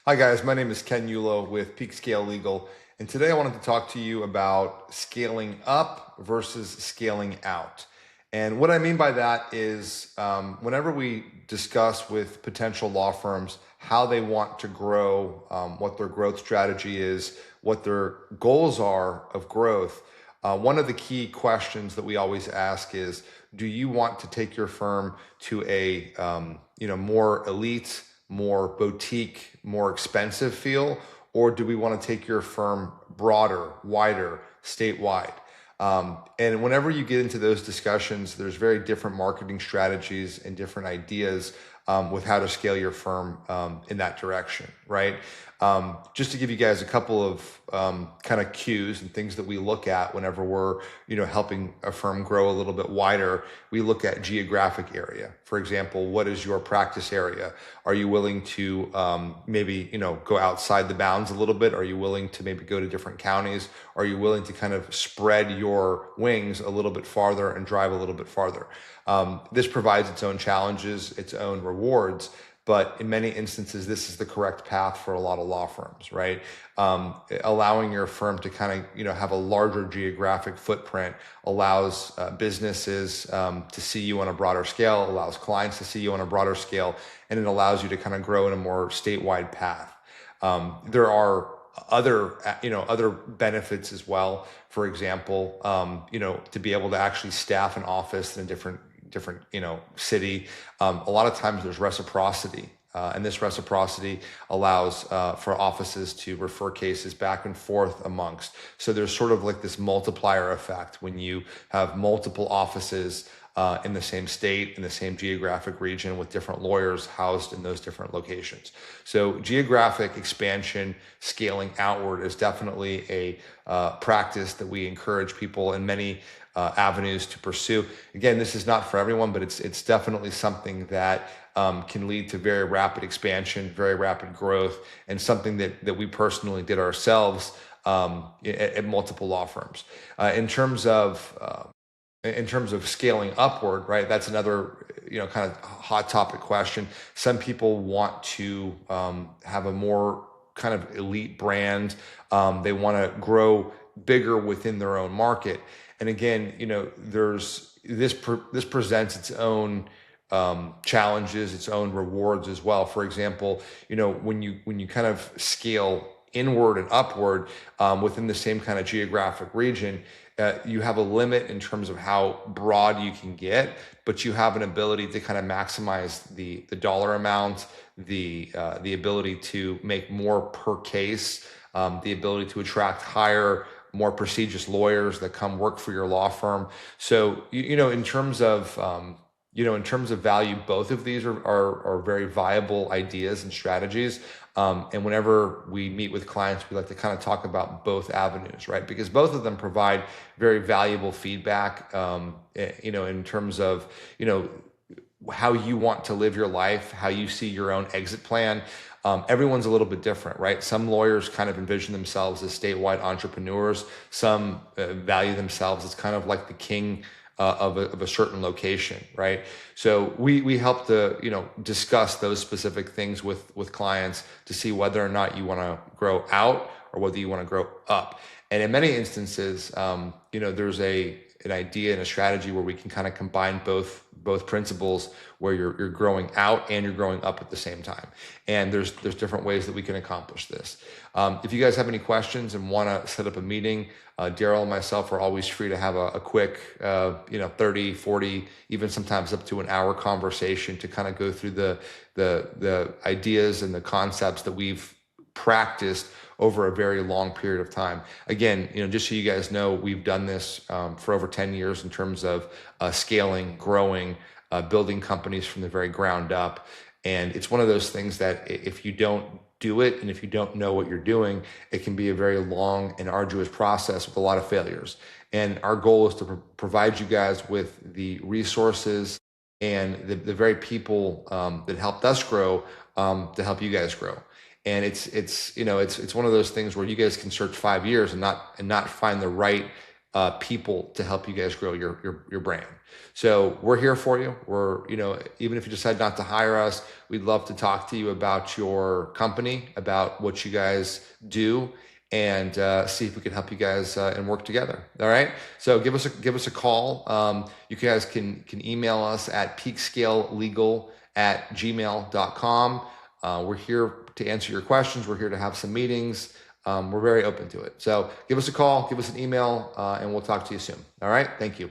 Hi guys, my name is Ken Yulo with Peak Scale Legal, and today I wanted to talk to you about scaling up versus scaling out. And what I mean by that is whenever we discuss with potential law firms how they want to grow, what their growth strategy is, what their goals are of growth, one of the key questions that we always ask is, do you want to take your firm to a more elite, more boutique, more expensive feel, or do we want to take your firm broader, wider, statewide? And whenever you get into those discussions, there's very different marketing strategies and different ideas with how to scale your firm in that direction, right? Just to give you guys a couple of kind of cues and things that we look at whenever we're, helping a firm grow a little bit wider, we look at geographic area. For example, what is your practice area? Are you willing to maybe, go outside the bounds a little bit? Are you willing to maybe go to different counties? Are you willing to kind of spread your wings a little bit farther and drive a little bit farther? This provides its own challenges, its own rewards, but in many instances, this is the correct path for a lot of law firms, right? Allowing your firm to kind of, have a larger geographic footprint allows businesses to see you on a broader scale, allows clients to see you on a broader scale, and it allows you to kind of grow in a more statewide path. There are other benefits as well. For example, to be able to actually staff an office in a different city. A lot of times there's reciprocity. And this reciprocity allows for offices to refer cases back and forth amongst. So there's sort of like this multiplier effect when you have multiple offices in the same state, in the same geographic region with different lawyers housed in those different locations. So geographic expansion, scaling outward is definitely a practice that we encourage people in many avenues to pursue. Again, this is not for everyone, but it's definitely something that can lead to very rapid expansion, very rapid growth, and something that we personally did ourselves at multiple law firms. In terms of scaling upward, right? That's another, kind of hot topic question. Some people want to have a more kind of elite brand. They want to grow bigger within their own market. And again, there's this presents its own challenges, its own rewards as well. For example, when you kind of scale inward and upward within the same kind of geographic region, you have a limit in terms of how broad you can get, but you have an ability to kind of maximize the dollar amount, the ability to make more per case, the ability to attract higher, more prestigious lawyers that come work for your law firm. So, in terms of value, both of these are very viable ideas and strategies. And whenever we meet with clients, we like to kind of talk about both avenues, right? Because both of them provide very valuable feedback, in terms of, how you want to live your life, how you see your own exit plan. Everyone's a little bit different, right? Some lawyers kind of envision themselves as statewide entrepreneurs. Some value themselves as kind of like the king of a certain location, right? So we help to discuss those specific things with clients to see whether or not you want to grow out or whether you want to grow up. And in many instances, there's an idea and a strategy where we can kind of combine both principles, where you're growing out and you're growing up at the same time. And there's different ways that we can accomplish this. If you guys have any questions and want to set up a meeting, Daryl and myself are always free to have a quick 30, 40, even sometimes up to an hour conversation to kind of go through the ideas and the concepts that we've practiced over a very long period of time. Again, just so you guys know, we've done this for over 10 years in terms of scaling, growing, building companies from the very ground up. And it's one of those things that if you don't do it and if you don't know what you're doing, it can be a very long and arduous process with a lot of failures. And our goal is to provide you guys with the resources and the very people that helped us grow to help you guys grow. And it's one of those things where you guys can search 5 years and not find the right people to help you guys grow your brand. So we're here for you. We're, even if you decide not to hire us, we'd love to talk to you about your company, about what you guys do, and see if we can help you guys and work together. All right. So give us a call. You guys can email us at peakscalelegal@gmail.com. We're here to answer your questions. We're here to have some meetings. We're very open to it. So give us a call, give us an email, and we'll talk to you soon. All right. Thank you.